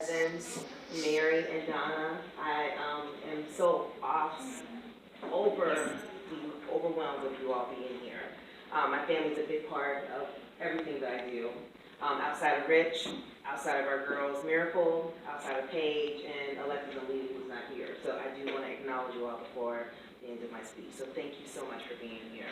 cousins, Mary and Donna. I am so overwhelmed with you all being here. My family's a big part of everything that I do. Outside of Rich, outside of our girls Miracle, outside of Paige, and Alexis and Lee, who's not here. So I do want to acknowledge you all before the end of my speech. So thank you so much for being here.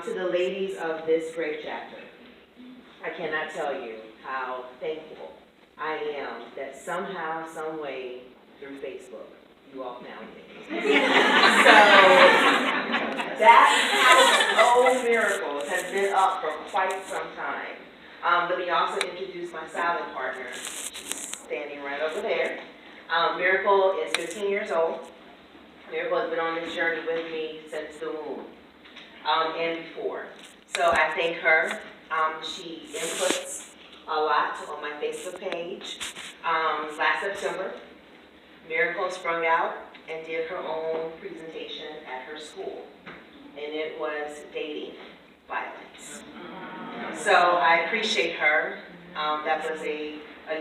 To the ladies of this great chapter, I cannot tell you how thankful I am that somehow, some way, through Facebook, you all found me. So that house of miracles has been up for quite some time. Let me also introduce my silent partner. She's standing right over there. Miracle is 15 years old. Miracle has been on this journey with me since the womb and before. So I thank her. She inputs a lot on my Facebook page. Last September, Miracle sprung out and did her own presentation at her school, and it was dating violence. So I appreciate her. That was a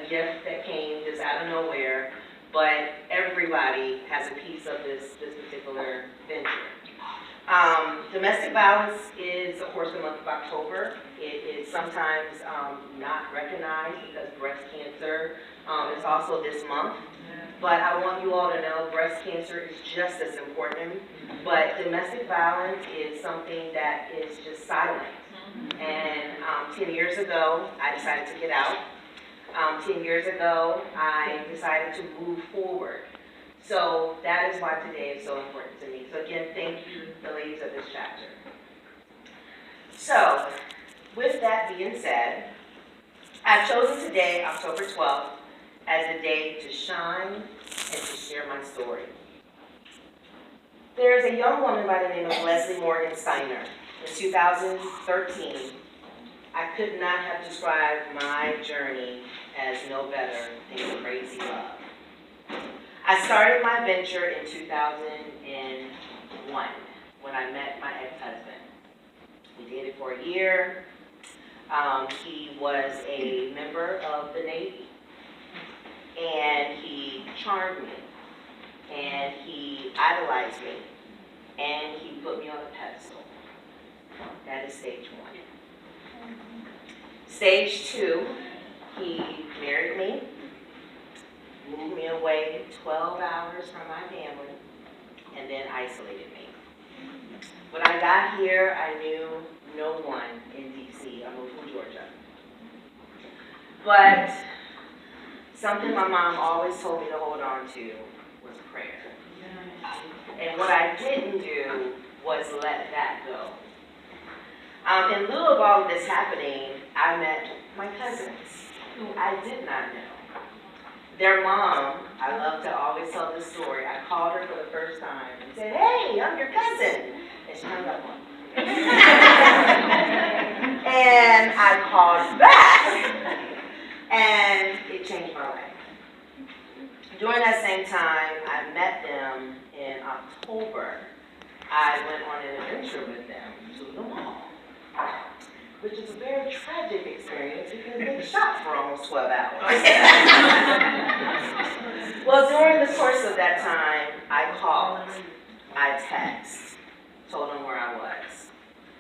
gift that came just out of nowhere, but everybody has a piece of this particular venture. Domestic violence is, of course, the month of October. It is sometimes not recognized because breast cancer is also this month. But I want you all to know breast cancer is just as important. But domestic violence is something that is just silent. And 10 years ago, I decided to get out. 10 years ago, I decided to move forward. So that is why today is so important to me. So again, thank you, the ladies of this chapter. So, with that being said, I've chosen today, October 12th, as a day to shine and to share my story. There is a young woman by the name of Leslie Morgan Steiner. In 2013, I could not have described my journey as no better than crazy love. I started my venture in 2001 when I met my ex-husband. We dated for a year. He was a member of the Navy, and he charmed me, and he idolized me, and he put me on a pedestal. That is stage one. Stage two, he married me, moved me away 12 hours from my family, and then isolated me. When I got here, I knew no one in D.C. I moved from Georgia. But something my mom always told me to hold on to was prayer. And what I didn't do was let that go. In lieu of all of this happening, I met my cousins, who I did not know. Their mom, I love to always tell this story. I called her for the first time and said, "Hey, I'm your cousin." And she hung up on me. And I called back, and it changed my life. During that same time, I met them in October. I went on an adventure with them to the mall, which is a very tragic experience because they shot for almost 12 hours. Well, during the course of that time, I called, I texted, told them where I was.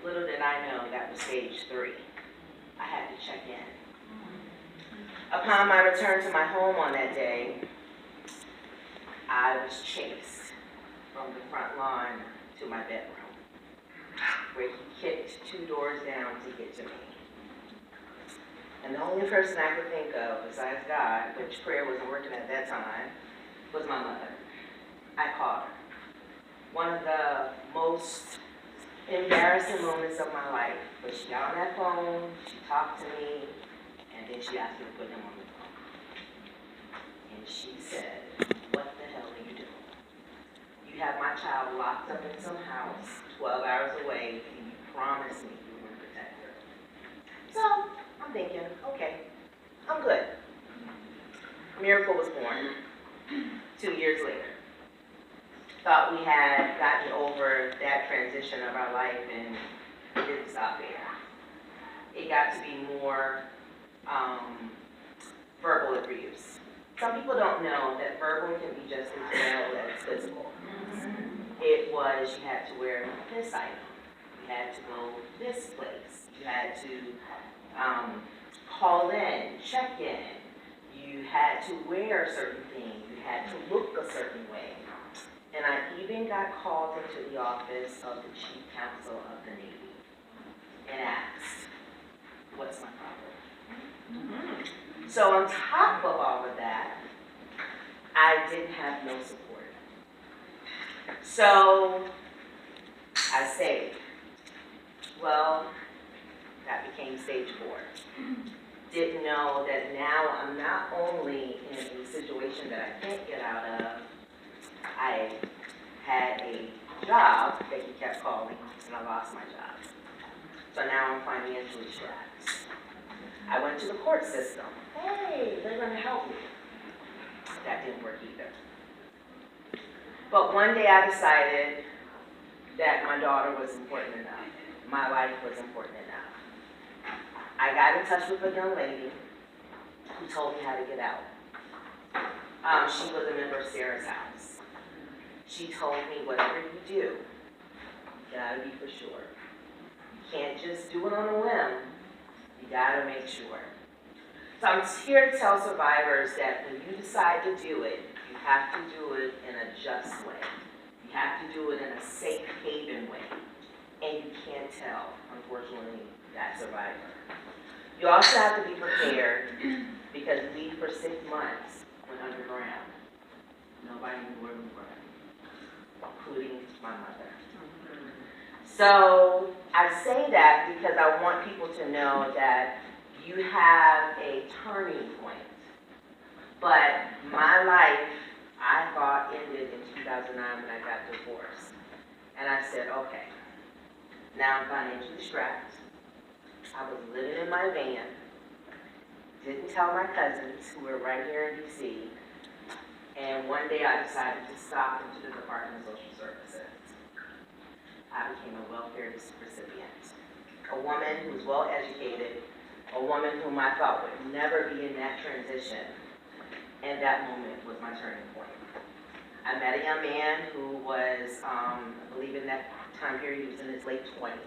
Little did I know that was stage 3. I had to check in. Upon my return to my home on that day, I was chased from the front lawn to my bedroom, where he kicked 2 doors down to get to me. And the only person I could think of, besides God, which prayer wasn't working at that time, was my mother. I called her. One of the most embarrassing moments of my life, but she got on that phone, she talked to me, and then she asked me to put him on the phone. And she said, "What the hell are you doing? You have my child locked up in some house 12 hours away, and you promised me you were going to protect her." So I'm thinking, okay, I'm good. Miracle was born 2 years later. Thought we had gotten over that transition of our life, and it didn't stop there. It got to be more verbal abuse. some people don't know that verbal can be just as well as physical. It was, you had to wear this item, you had to go this place, you had to call in, check in, you had to wear a certain thing, you had to look a certain way. And I even got called into the office of the Chief Counsel of the Navy and asked, what's my problem? So on top of all of that, I didn't have no support. So I stayed. Well, that became stage 4. Didn't know that now I'm not only in a situation that I can't get out of, I had a job that he kept calling, and I lost my job. So now I'm financially strapped. I went to the court system. Hey, they're going to help me. That didn't work either. But one day I decided that my daughter was important enough. My life was important enough. I got in touch with a young lady who told me how to get out. She was a member of Sarah's house. She told me, whatever you do, you gotta be for sure. You can't just do it on a whim. You gotta make sure. So I'm here to tell survivors that when you decide to do it, you have to do it in a just way. You have to do it in a safe haven way. And you can't tell, unfortunately, that survivor. You also have to be prepared because we, for 6 months, went underground. Nobody knew where we were, including my mother. So I say that because I want people to know that you have a turning point. But my life, I thought, ended in 2009 when I got divorced. And I said, okay, now I'm financially strapped. I was living in my van, didn't tell my cousins who were right here in DC, and one day I decided to stop into the Department of Social Services. I became a welfare recipient, a woman who's well educated, a woman whom I thought would never be in that transition, and that moment was my turning point. I met a young man who was, I believe in that time period, he was in his late 20s.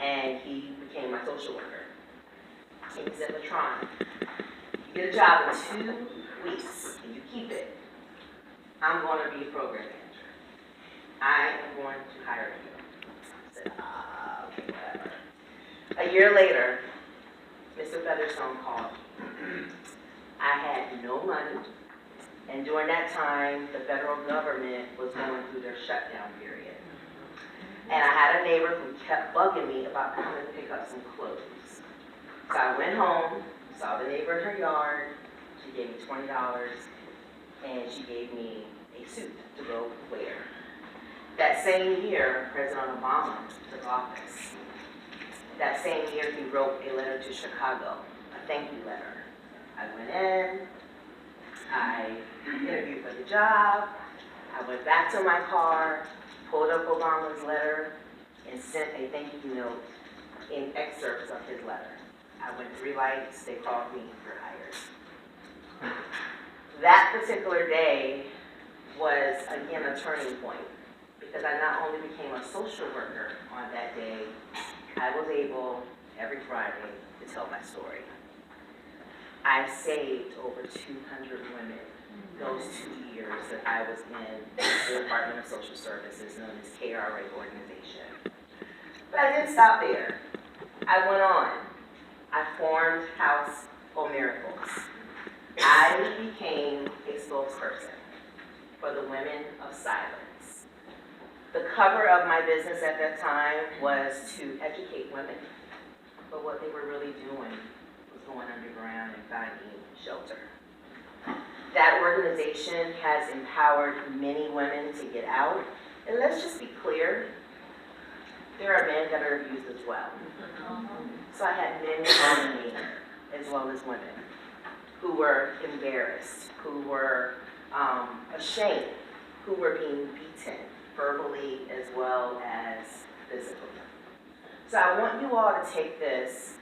And he became my social worker. And he said, LaTron, you get a job in 2 weeks and you keep it, I'm going to be a program manager. I am going to hire you. I said, okay, whatever. A year later, Mr. Featherstone called me. I had no money, and during that time, the federal government was going through their shutdown period. And I had a neighbor who kept bugging me about coming to pick up some clothes. So I went home, saw the neighbor in her yard, she gave me $20, and she gave me a suit to go wear. That same year, President Obama took office. That same year, he wrote a letter to Chicago, a thank you letter. I went in, I interviewed for the job, I went back to my car, pulled up Obama's letter, and sent a thank you note in excerpts of his letter. I went 3 lights, they called me, you're hired. That particular day was, again, a turning point, because I not only became a social worker on that day, I was able, every Friday, to tell my story. I saved over 200 women those 2 years that I was in the Department of Social Services, known as KRA organization. But I didn't stop there. I went on. I formed House for Miracles. I became a spokesperson for the Women of Silence. The cover of my business at that time was to educate women, but what they were really doing was going underground and finding shelter. That organization has empowered many women to get out. And let's just be clear, there are men that are abused as well. So I had men calling me, as well as women, who were embarrassed, who were ashamed, who were being beaten verbally as well as physically. So I want you all to take this,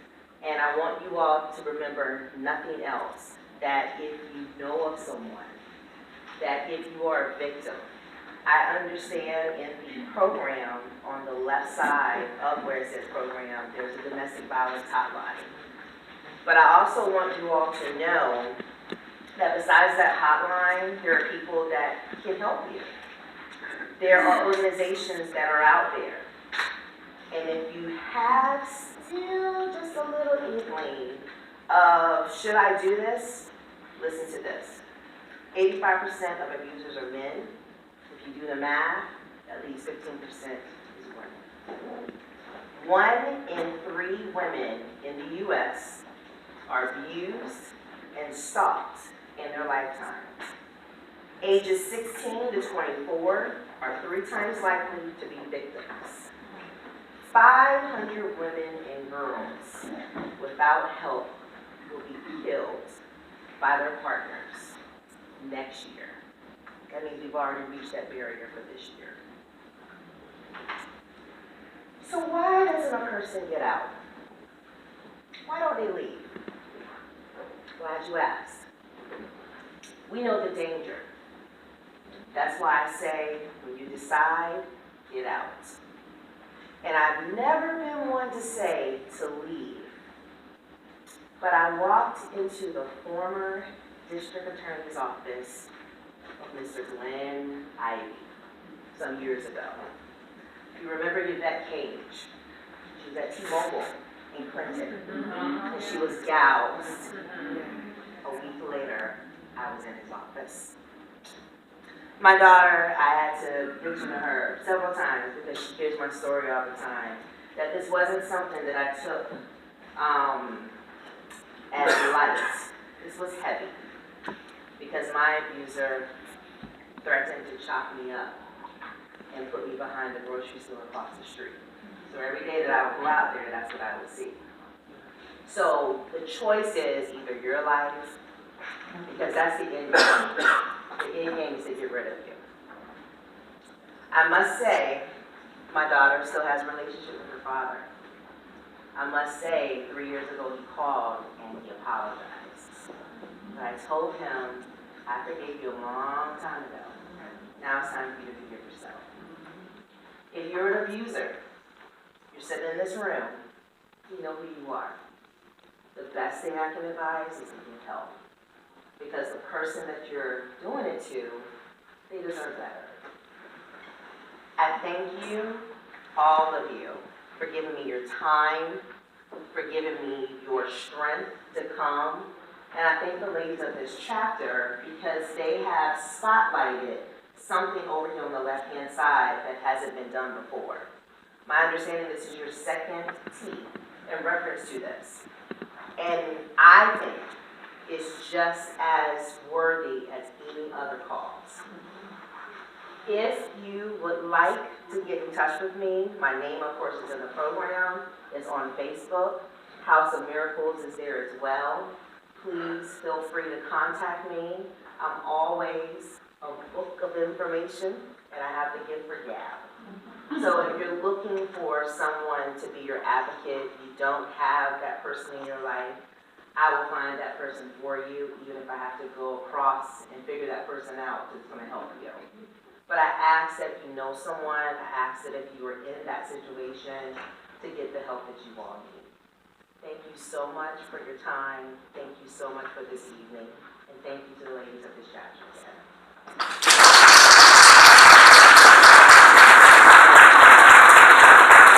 and I want you all to remember nothing else, that if you know of someone that if you are a victim, I understand in the program on the left side of where it says program, there's a domestic violence hotline. But I also want you all to know that besides that hotline, there are people that can help you. There are organizations that are out there. And if you have still just a little inkling of, should I do this? Listen to this. 85% of abusers are men. If you do the math, at least 15% is women. 1 in 3 women in the U.S. are abused and stalked in their lifetime. Ages 16 to 24 are 3 times likely to be victims. 500 women and girls without help will be killed by their partners next year. That means we've already reached that barrier for this year. So why doesn't a person get out? Why don't they leave? Glad you asked. We know the danger. That's why I say, when you decide, get out. And I've never been one to say to leave. But I walked into the former district attorney's office of Mr. Glenn Ivey some years ago. If you remember Yvette Cage, she was at T-Mobile in Clinton, and she was gouged. A week later, I was in his office. My daughter, I had to mention to her several times, because she hears my story all the time, that this wasn't something that I took as light. This was heavy, because my abuser threatened to chop me up and put me behind the grocery store across the street. So every day that I would go out there, that's what I would see. So the choice is either your life, because that's the end game. The end game is to get rid of you. I must say, my daughter still has a relationship with her father. I must say, 3 years ago he called and he apologized. But I told him, I forgave you a long time ago. Now it's time for you to forgive yourself. If you're an abuser, you're sitting in this room, you know who you are. The best thing I can advise is to get help. Because the person that you're doing it to, they deserve better. I thank you, all of you, for giving me your time, for giving me your strength to come. And I thank the ladies of this chapter because they have spotlighted something over here on the left-hand side that hasn't been done before. My understanding, this is your second T in reference to this. And I think it's just as worthy as any other cause. If you would like to get in touch with me, my name, of course, is in the program. It's on Facebook. House of Miracles is there as well. Please feel free to contact me. I'm always a book of information, and I have the gift for gab. So if you're looking for someone to be your advocate, you don't have that person in your life, I will find that person for you, even if I have to go across and figure that person out that's going to help you. But I ask that if you know someone, I ask that if you are in that situation, to get the help that you all need. Thank you so much for your time. Thank you so much for this evening. And thank you to the ladies of this chapter.